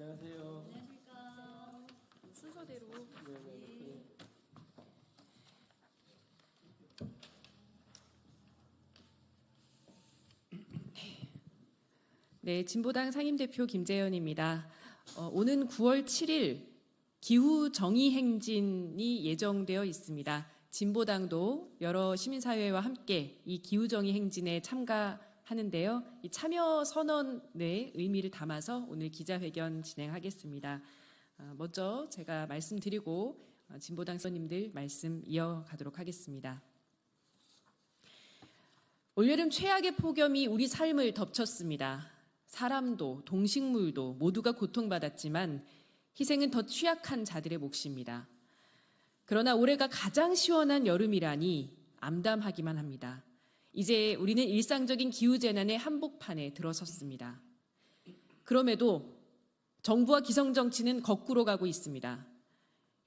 안녕하세요. 안녕하십니까. 순서대로. 네, 진보당 상임대표 김재현입니다. 오는 9월 7일 기후정의행진이 예정되어 있습니다. 진보당도 여러 시민사회와 함께 이 기후정의행진에 참가하는데요. 이 참여 선언의 의미를 담아서 오늘 기자회견 진행하겠습니다. 먼저 제가 말씀드리고 진보당 의원님들 말씀 이어가도록 하겠습니다. 올여름 최악의 폭염이 우리 삶을 덮쳤습니다. 사람도 동식물도 모두가 고통받았지만 희생은 더 취약한 자들의 몫입니다. 그러나 올해가 가장 시원한 여름이라니 암담하기만 합니다. 이제 우리는 일상적인 기후재난의 한복판에 들어섰습니다. 그럼에도 정부와 기성정치는 거꾸로 가고 있습니다.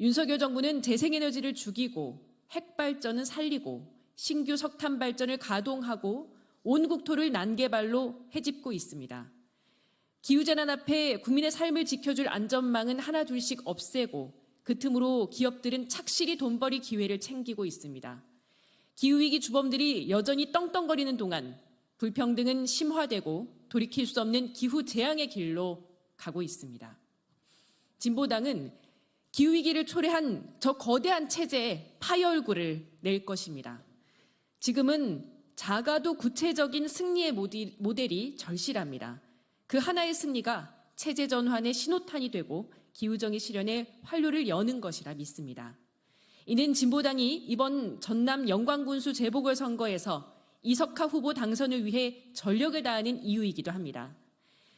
윤석열 정부는 재생에너지를 죽이고 핵발전은 살리고 신규 석탄 발전을 가동하고 온 국토를 난개발로 헤집고 있습니다. 기후재난 앞에 국민의 삶을 지켜줄 안전망은 하나둘씩 없애고 그 틈으로 기업들은 착실히 돈벌이 기회를 챙기고 있습니다. 기후위기 주범들이 여전히 떵떵거리는 동안 불평등은 심화되고 돌이킬 수 없는 기후재앙의 길로 가고 있습니다. 진보당은 기후위기를 초래한 저 거대한 체제에 파열구를 낼 것입니다. 지금은 작아도 구체적인 승리의 모델이 절실합니다. 그 하나의 승리가 체제 전환의 신호탄이 되고 기후정의 실현의 활로를 여는 것이라 믿습니다. 이는 진보당이 이번 전남 영광군수 재보궐선거에서 이석하 후보 당선을 위해 전력을 다하는 이유이기도 합니다.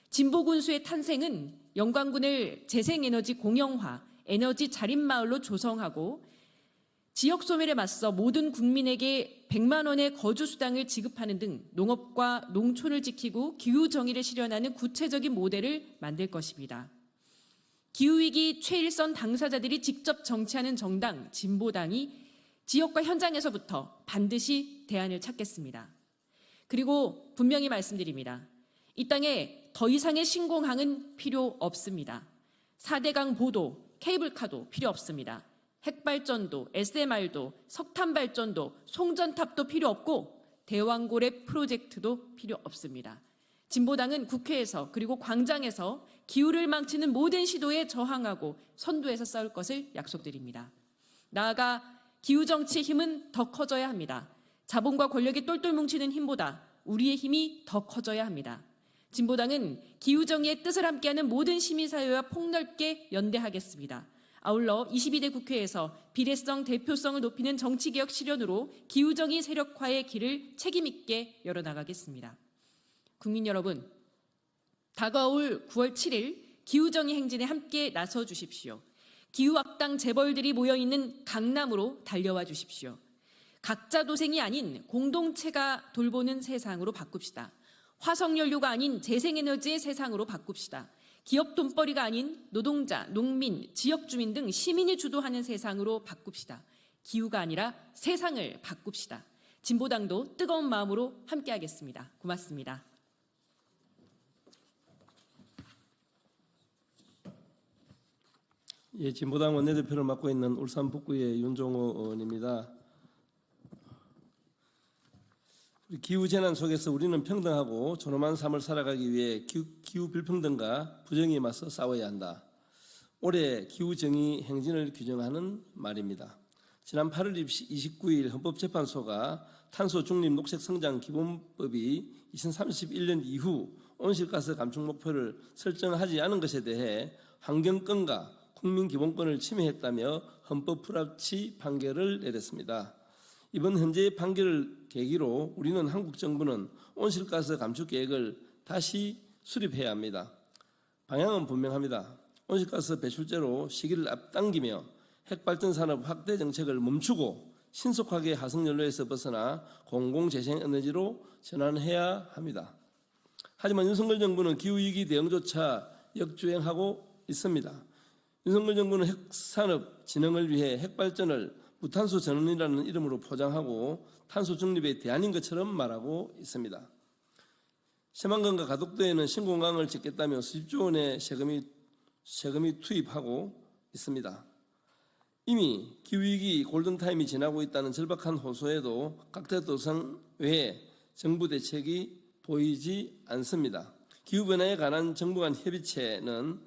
진보군수의 탄생은 영광군을 재생에너지 공영화, 에너지 자립마을로 조성하고 지역 소멸에 맞서 모든 국민에게 100만 원의 거주수당을 지급하는 등 농업과 농촌을 지키고 기후정의를 실현하는 구체적인 모델을 만들 것입니다. 기후위기 최일선 당사자들이 직접 정치하는 정당 진보당이 지역과 현장에서부터 반드시 대안을 찾겠습니다. 그리고 분명히 말씀드립니다. 이 땅에 더 이상의 신공항은 필요 없습니다. 4대강 보도, 케이블카도 필요 없습니다. 핵발전도, SMR도, 석탄발전도, 송전탑도 필요 없고 대왕고래 프로젝트도 필요 없습니다. 진보당은 국회에서 그리고 광장에서 기후를 망치는 모든 시도에 저항하고 선두에서 싸울 것을 약속드립니다. 나아가 기후정치의 힘은 더 커져야 합니다. 자본과 권력이 똘똘 뭉치는 힘보다 우리의 힘이 더 커져야 합니다. 진보당은 기후정의의 뜻을 함께하는 모든 시민사회와 폭넓게 연대하겠습니다. 아울러 22대 국회에서 비례성, 대표성을 높이는 정치개혁 실현으로 기후정의 세력화의 길을 책임있게 열어나가겠습니다. 국민 여러분, 다가올 9월 7일 기후정의 행진에 함께 나서 주십시오. 기후악당 재벌들이 모여있는 강남으로 달려와 주십시오. 각자 도생이 아닌 공동체가 돌보는 세상으로 바꿉시다. 화석연료가 아닌 재생에너지의 세상으로 바꿉시다. 기업 돈벌이가 아닌 노동자, 농민, 지역주민 등 시민이 주도하는 세상으로 바꿉시다. 기후가 아니라 세상을 바꿉시다. 진보당도 뜨거운 마음으로 함께하겠습니다. 고맙습니다. 예, 진보당 원내대표를 맡고 있는 울산 북구의 윤종호 의원입니다. 기후재난 속에서 우리는 평등하고 존엄한 삶을 살아가기 위해 기후 불평등과 부정에 맞서 싸워야 한다. 올해 기후정의 행진을 규정하는 말입니다. 지난 8월 29일 헌법재판소가 탄소 중립 녹색 성장 기본법이 2031년 이후 온실가스 감축 목표를 설정하지 않은 것에 대해 환경권과 국민기본권을 침해했다며 헌법 불합치 판결을 내렸습니다. 이번 현재의 판결을 계기로 우리는 한국 정부는 온실가스 감축 계획을 다시 수립해야 합니다. 방향은 분명합니다. 온실가스 배출제로 시기를 앞당기며 핵발전 산업 확대 정책을 멈추고 신속하게 화석연료에서 벗어나 공공재생에너지로 전환해야 합니다. 하지만 윤석열 정부는 기후위기 대응조차 역주행하고 있습니다. 윤석열 정부는 핵산업 진흥을 위해 핵발전을 무탄소 전원이라는 이름으로 포장하고 탄소 중립의 대안인 것처럼 말하고 있습니다. 새만금과 가덕도에는 신공항을 짓겠다며 수십조 원의 세금이 세금이 투입하고 있습니다. 이미 기후위기 골든타임이 지나고 있다는 절박한 호소에도 각대도상 외에 정부 대책이 보이지 않습니다. 기후변화에 관한 정부 간 협의체는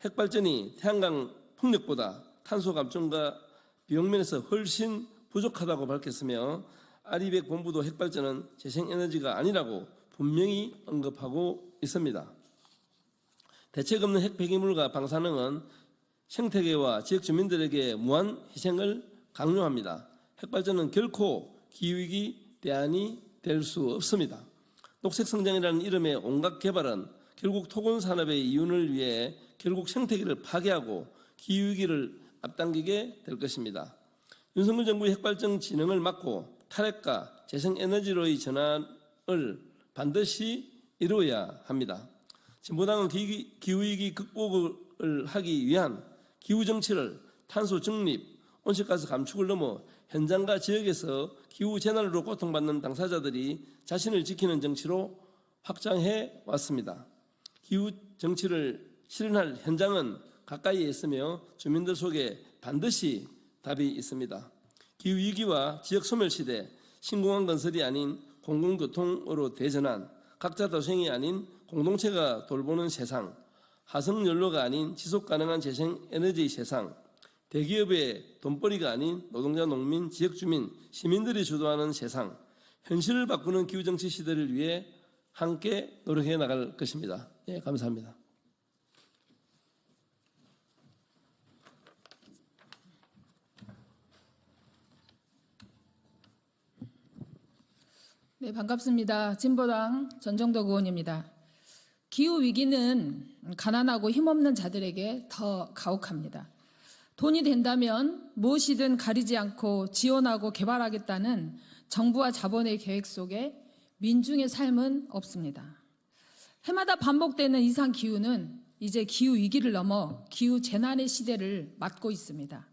핵발전이 태양광 풍력보다 탄소 감축과 비용 면에서 훨씬 부족하다고 밝혔으며 아리백 본부도 핵발전은 재생에너지가 아니라고 분명히 언급하고 있습니다. 대책 없는 핵 폐기물과 방사능은 생태계와 지역 주민들에게 무한 희생을 강요합니다. 핵발전은 결코 기후위기 대안이 될 수 없습니다. 녹색성장이라는 이름의 온갖 개발은 결국 토건산업의 이윤을 위해 결국 생태계를 파괴하고 기후위기를 앞당기게 될 것입니다. 윤석열 정부의 핵발전 진흥을 막고 탈핵과 재생에너지로의 전환을 반드시 이루어야 합니다. 진보당은 기후위기 극복을 하기 위한 기후정치를 탄소 중립, 온실가스 감축을 넘어 현장과 지역에서 기후재난으로 고통받는 당사자들이 자신을 지키는 정치로 확장해 왔습니다. 기후정치를 실현할 현장은 가까이에 있으며 주민들 속에 반드시 답이 있습니다. 기후위기와 지역소멸시대, 신공항 건설이 아닌 공공교통으로 대전환, 각자 도생이 아닌 공동체가 돌보는 세상, 화석연료가 아닌 지속가능한 재생에너지의 세상, 대기업의 돈벌이가 아닌 노동자, 농민, 지역주민, 시민들이 주도하는 세상, 현실을 바꾸는 기후정치 시대를 위해 함께 노력해 나갈 것입니다. 예, 감사합니다. 네, 반갑습니다. 진보당 전정덕 의원입니다. 기후위기는 가난하고 힘없는 자들에게 더 가혹합니다. 돈이 된다면 무엇이든 가리지 않고 지원하고 개발하겠다는 정부와 자본의 계획 속에 민중의 삶은 없습니다. 해마다 반복되는 이상기후는 이제 기후위기를 넘어 기후재난의 시대를 맞고 있습니다.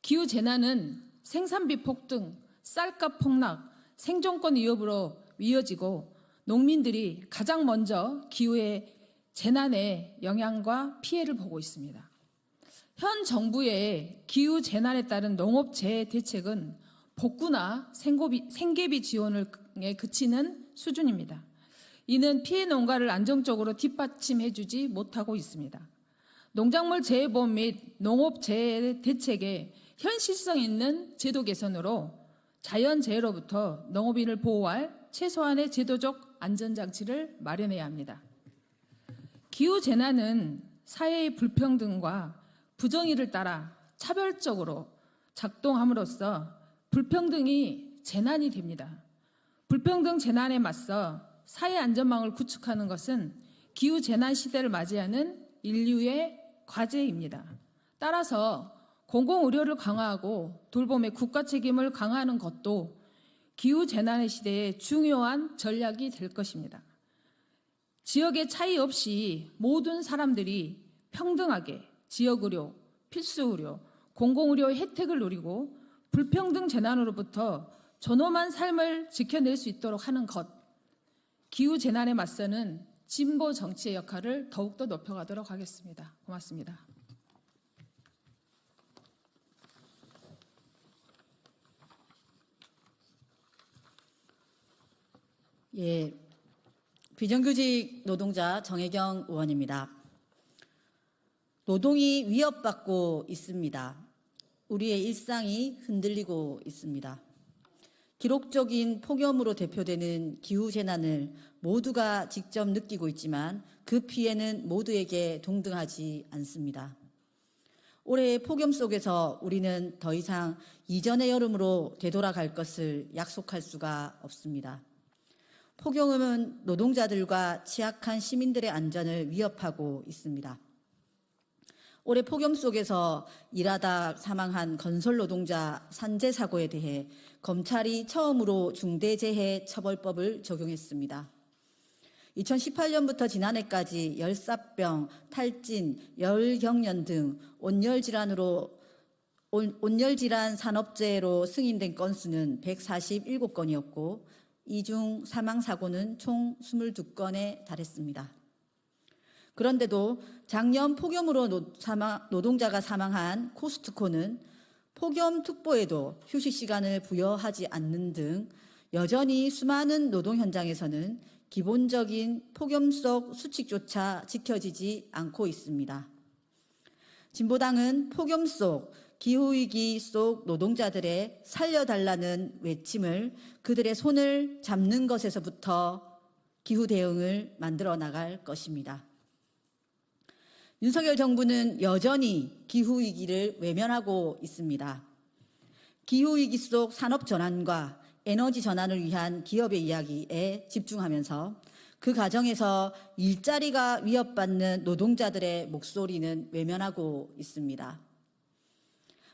기후재난은 생산비 폭등, 쌀값 폭락, 생존권 위협으로 이어지고 농민들이 가장 먼저 기후의 재난의 영향과 피해를 보고 있습니다. 현 정부의 기후재난에 따른 농업재해 대책은 복구나 생계비 지원에 그치는 수준입니다. 이는 피해 농가를 안정적으로 뒷받침해주지 못하고 있습니다. 농작물 재해보험 및 농업재해 대책에 현실성 있는 제도 개선으로 자연재해로부터 농업인을 보호할 최소한의 제도적 안전장치를 마련해야 합니다. 기후재난은 사회의 불평등과 부정의를 따라 차별적으로 작동함으로써 불평등이 재난이 됩니다. 불평등 재난에 맞서 사회 안전망을 구축하는 것은 기후재난 시대를 맞이하는 인류의 과제입니다. 따라서 공공의료를 강화하고 돌봄의 국가 책임을 강화하는 것도 기후재난의 시대에 중요한 전략이 될 것입니다. 지역의 차이 없이 모든 사람들이 평등하게 지역의료, 필수의료, 공공의료의 혜택을 누리고 불평등 재난으로부터 존엄한 삶을 지켜낼 수 있도록 하는 것, 기후재난에 맞서는 진보 정치의 역할을 더욱더 높여가도록 하겠습니다. 고맙습니다. 예, 비정규직 노동자 정혜경 의원입니다. 노동이 위협받고 있습니다. 우리의 일상이 흔들리고 있습니다. 기록적인 폭염으로 대표되는 기후재난을 모두가 직접 느끼고 있지만 그 피해는 모두에게 동등하지 않습니다. 올해의 폭염 속에서 우리는 더 이상 이전의 여름으로 되돌아갈 것을 약속할 수가 없습니다. 폭염은 노동자들과 취약한 시민들의 안전을 위협하고 있습니다. 올해 폭염 속에서 일하다 사망한 건설 노동자 산재 사고에 대해 검찰이 처음으로 중대재해처벌법을 적용했습니다. 2018년부터 지난해까지 열사병, 탈진, 열경련 등 온열질환 산업재해로 승인된 건수는 147건이었고 이 중 사망사고는 총 22건에 달했습니다. 그런데도 작년 폭염으로 노동자가 사망한 코스트코는 폭염특보에도 휴식 시간을 부여하지 않는 등 여전히 수많은 노동 현장에서는 기본적인 폭염 속 수칙조차 지켜지지 않고 있습니다. 진보당은 폭염 속 기후위기 속 노동자들의 살려달라는 외침을 그들의 손을 잡는 것에서부터 기후 대응을 만들어 나갈 것입니다. 윤석열 정부는 여전히 기후위기를 외면하고 있습니다. 기후위기 속 산업 전환과 에너지 전환을 위한 기업의 이야기에 집중하면서 그 과정에서 일자리가 위협받는 노동자들의 목소리는 외면하고 있습니다.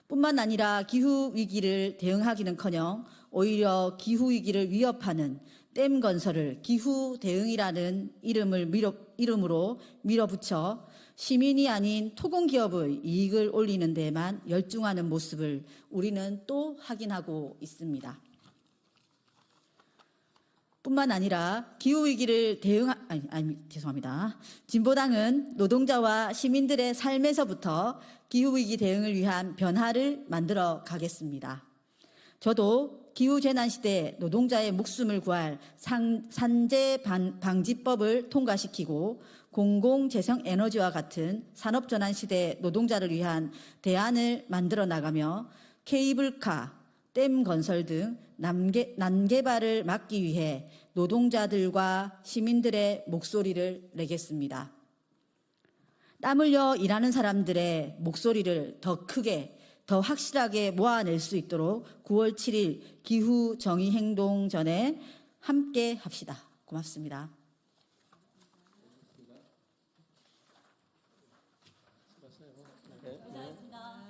뿐만 아니라 기후위기를 대응하기는커녕 오히려 기후위기를 위협하는 댐 건설을 기후대응이라는 이름으로 밀어붙여 시민이 아닌 토공기업의 이익을 올리는 데만 열중하는 모습을 우리는 또 확인하고 있습니다. 뿐만 아니라 기후위기를 진보당은 노동자와 시민들의 삶에서부터 기후위기 대응을 위한 변화를 만들어 가겠습니다. 저도 기후재난시대 노동자의 목숨을 구할 산재방지법을 통과시키고 공공재생에너지와 같은 산업전환시대 노동자를 위한 대안을 만들어 나가며 케이블카, 댐 건설 등 난개발을 막기 위해 노동자들과 시민들의 목소리를 내겠습니다. 땀 흘려 일하는 사람들의 목소리를 더 크게, 더 확실하게 모아낼 수 있도록 9월 7일 기후정의행동전에 함께 합시다. 고맙습니다. 고맙습니다.